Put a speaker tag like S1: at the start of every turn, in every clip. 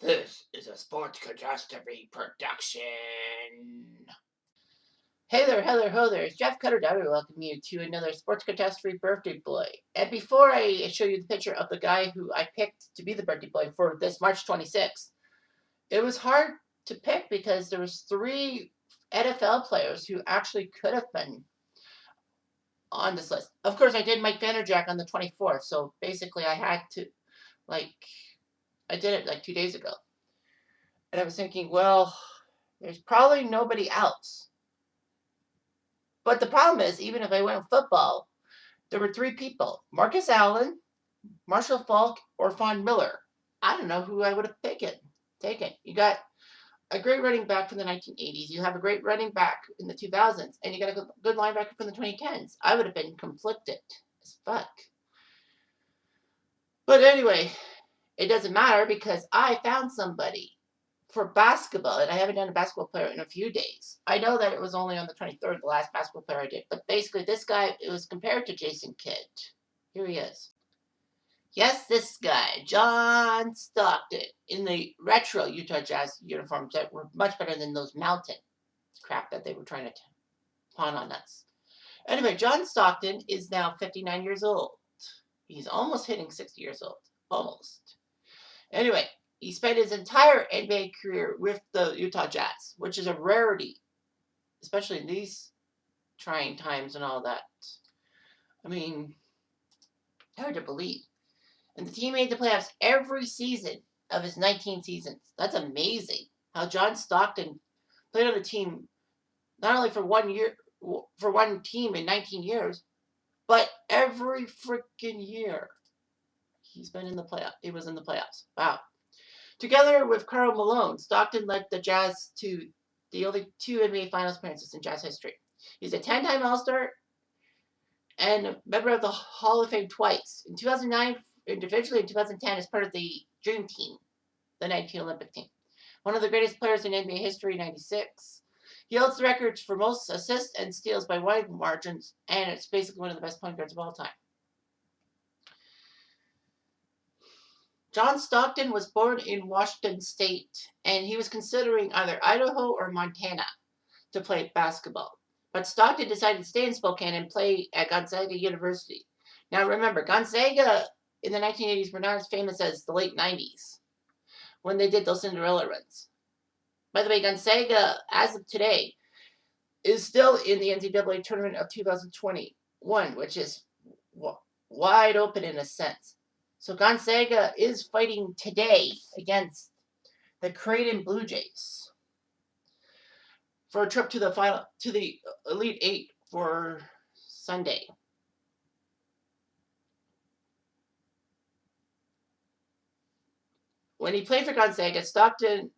S1: This is a Sports Catastrophe production. Hey there, hello, ho there. It's Jeff Cutter welcoming you to another Sports Catastrophe birthday boy. And before I show you the picture of the guy who I picked to be the birthday boy for this March 26th, it was hard to pick because there was 3 NFL players who actually could have been on this list. Of course, I did Mike Vanderjagt on the 24th, so basically I had to, I did it like 2 days ago. And I was thinking, well, there's probably nobody else. But the problem is, even if I went with football, there were 3 people: Marcus Allen, Marshall Faulk, or Von Miller. I don't know who I would have taken. You got a great running back from the 1980s. You have a great running back in the 2000s, and you got a good linebacker from the 2010s. I would have been conflicted as fuck. But anyway, it doesn't matter because I found somebody for basketball, and I haven't done a basketball player in a few days. I know that it was only on the 23rd, the last basketball player I did, but basically this guy, it was compared to Jason Kidd. Here he is. Yes, this guy, John Stockton, in the retro Utah Jazz uniforms that were much better than those mountain crap that they were trying to pawn on us. Anyway, John Stockton is now 59 years old. He's almost hitting 60 years old. Almost. Anyway, he spent his entire NBA career with the Utah Jazz, which is a rarity, especially in these trying times and all that. I mean, hard to believe. And the team made the playoffs every season of his 19 seasons. That's amazing. How John Stockton played on a team not only for 1 year, for one team in 19 years, but every freaking year he's been in the playoff. He was in the playoffs. Wow. Together with Karl Malone, Stockton led the Jazz to the only 2 NBA Finals appearances in Jazz history. He's a 10-time All-Star and a member of the Hall of Fame twice. In 2009, individually, in 2010, as part of the Dream Team, the 19 Olympic team. One of the greatest players in NBA history, 96. He holds the records for most assists and steals by wide margins, and it's basically one of the best point guards of all time. John Stockton was born in Washington State, and he was considering either Idaho or Montana to play basketball. But Stockton decided to stay in Spokane and play at Gonzaga University. Now remember, Gonzaga in the 1980s were not as famous as the late 90s when they did those Cinderella runs. By the way, Gonzaga, as of today, is still in the NCAA tournament of 2021, which is wide open in a sense. So Gonzaga is fighting today against the Creighton Blue Jays for a trip to the Elite 8 for Sunday. When he played for Gonzaga, Stockton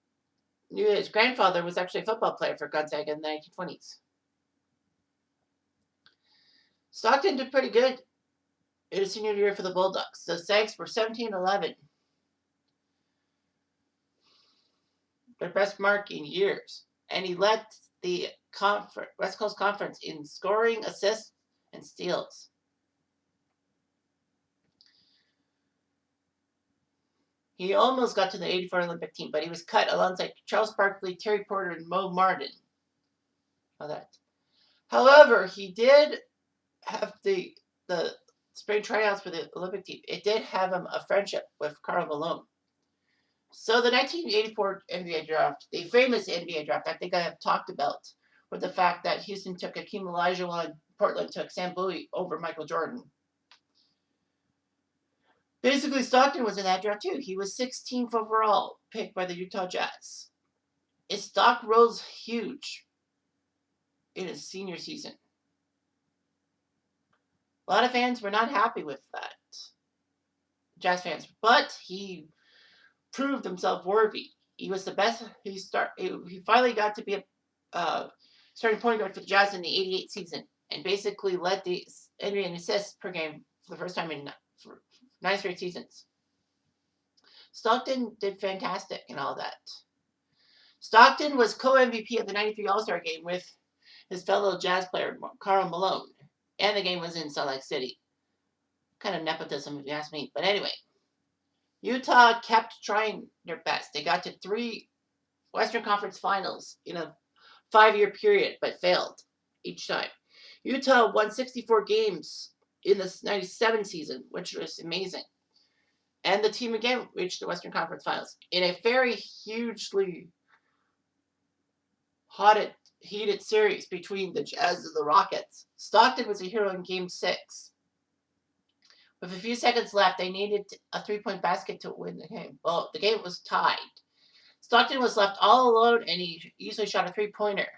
S1: knew his grandfather was actually a football player for Gonzaga in the 1920s. Stockton did pretty good in his senior year for the Bulldogs. The Zags were 17-11. Their best mark in years. And he led the West Coast Conference in scoring, assists, and steals. He almost got to the 84 Olympic team, but he was cut alongside Charles Barkley, Terry Porter, and Mo Martin. However, he did have the spring tryouts for the Olympic team. It did have him a friendship with Karl Malone. So the 1984 NBA draft, the famous NBA draft, I think I have talked about, with the fact that Houston took Hakeem Olajuwon and Portland took Sam Bowie over Michael Jordan. Basically, Stockton was in that draft too. He was 16th overall, picked by the Utah Jazz. His stock rose huge in his senior season. A lot of fans were not happy with that, Jazz fans, but he proved himself worthy. He was the best. He finally got to be a starting point guard for the Jazz in the 88 season, and basically led the NBA in assists per game for the first time in 9 straight seasons. Stockton did fantastic and all that. Stockton was co-MVP of the 93 All-Star game with his fellow Jazz player, Karl Malone. And the game was in Salt Lake City. Kind of nepotism, if you ask me. But anyway, Utah kept trying their best. They got to 3 Western Conference Finals in a 5-year period, but failed each time. Utah won 64 games in the 97 season, which was amazing. And the team again reached the Western Conference Finals in a very hugely heated series between the Jazz and the Rockets. Stockton was a hero in Game 6. With a few seconds left, they needed a 3-point basket to win the game. Well, the game was tied. Stockton was left all alone, and he easily shot a 3-pointer.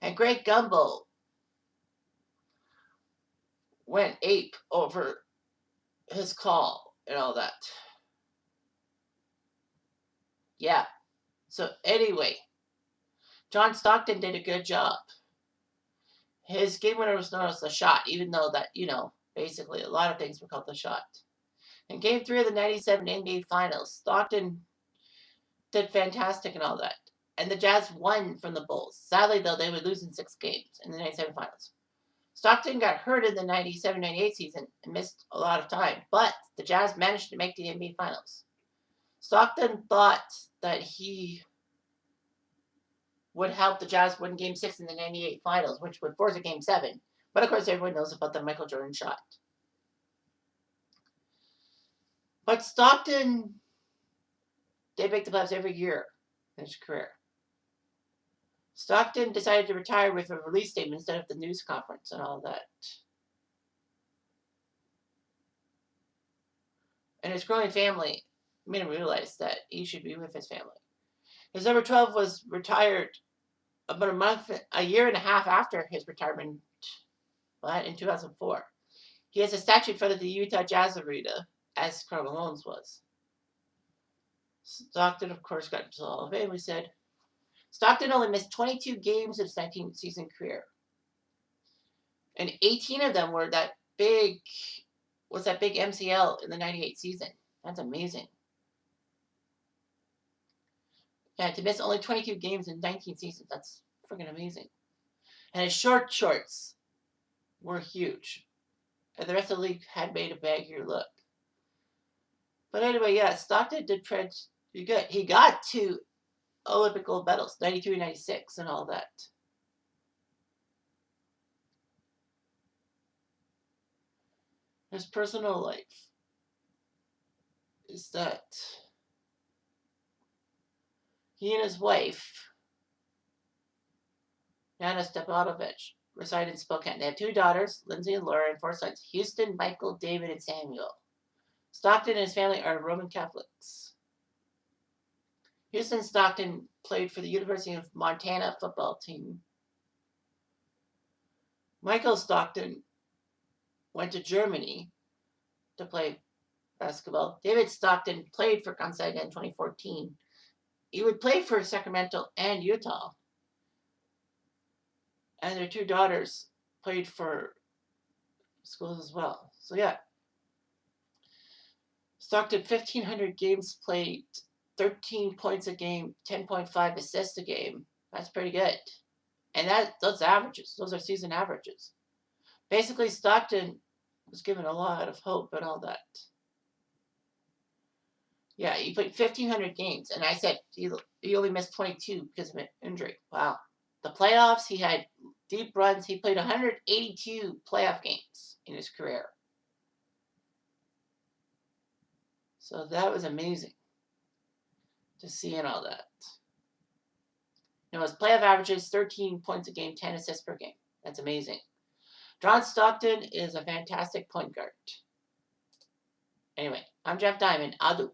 S1: And Greg Gumbel went ape over his call and all that. Yeah. So anyway, John Stockton did a good job. His game winner was known as the shot, even though that, basically a lot of things were called the shot. In Game 3 of the 97 NBA Finals, Stockton did fantastic and all that. And the Jazz won from the Bulls. Sadly, though, they would lose in 6 games in the 97 Finals. Stockton got hurt in the 97-98 season and missed a lot of time, but the Jazz managed to make the NBA Finals. Stockton thought that he would help the Jazz win Game 6 in the 98 Finals, which would force a Game 7. But, of course, everyone knows about the Michael Jordan shot. But Stockton did make the playoffs every year in his career. Stockton decided to retire with a release statement instead of the news conference and all that. And his growing family made him realize that he should be with his family. His number 12 was retired about a year and a half after his retirement, but in 2004. He has a statue in front of the Utah Jazz Arena, as Karl Malone's was. Stockton, of course, got into the Hall of Fame. We said Stockton only missed 22 games in his 19-season career, and 18 of them were that big MCL in the 98 season. That's amazing. Yeah, to miss only 22 games in 19 seasons, that's freaking amazing. And his shorts were huge. And the rest of the league had made a baggier look. But anyway, yeah, Stockton did pretty good. He got 2 Olympic gold medals, 92 and 96 and all that. His personal life is that he and his wife, Yana Stepanovich, reside in Spokane. They have 2 daughters, Lindsay and Laura, and 4 sons, Houston, Michael, David, and Samuel. Stockton and his family are Roman Catholics. Houston Stockton played for the University of Montana football team. Michael Stockton went to Germany to play basketball. David Stockton played for Gonzaga in 2014. He would play for Sacramento and Utah. And their 2 daughters played for schools as well. So yeah. Stockton, 1,500 games played, 13 points a game, 10.5 assists a game. That's pretty good. And those averages, those are season averages. Basically, Stockton was given a lot of hope and all that. Yeah, he played 1,500 games, and I said he only missed 22 because of an injury. Wow. The playoffs, he had deep runs. He played 182 playoff games in his career. So that was amazing to see and all that. His playoff averages 13 points a game, 10 assists per game. That's amazing. John Stockton is a fantastic point guard. Anyway, I'm Jeff Diamond. Adu.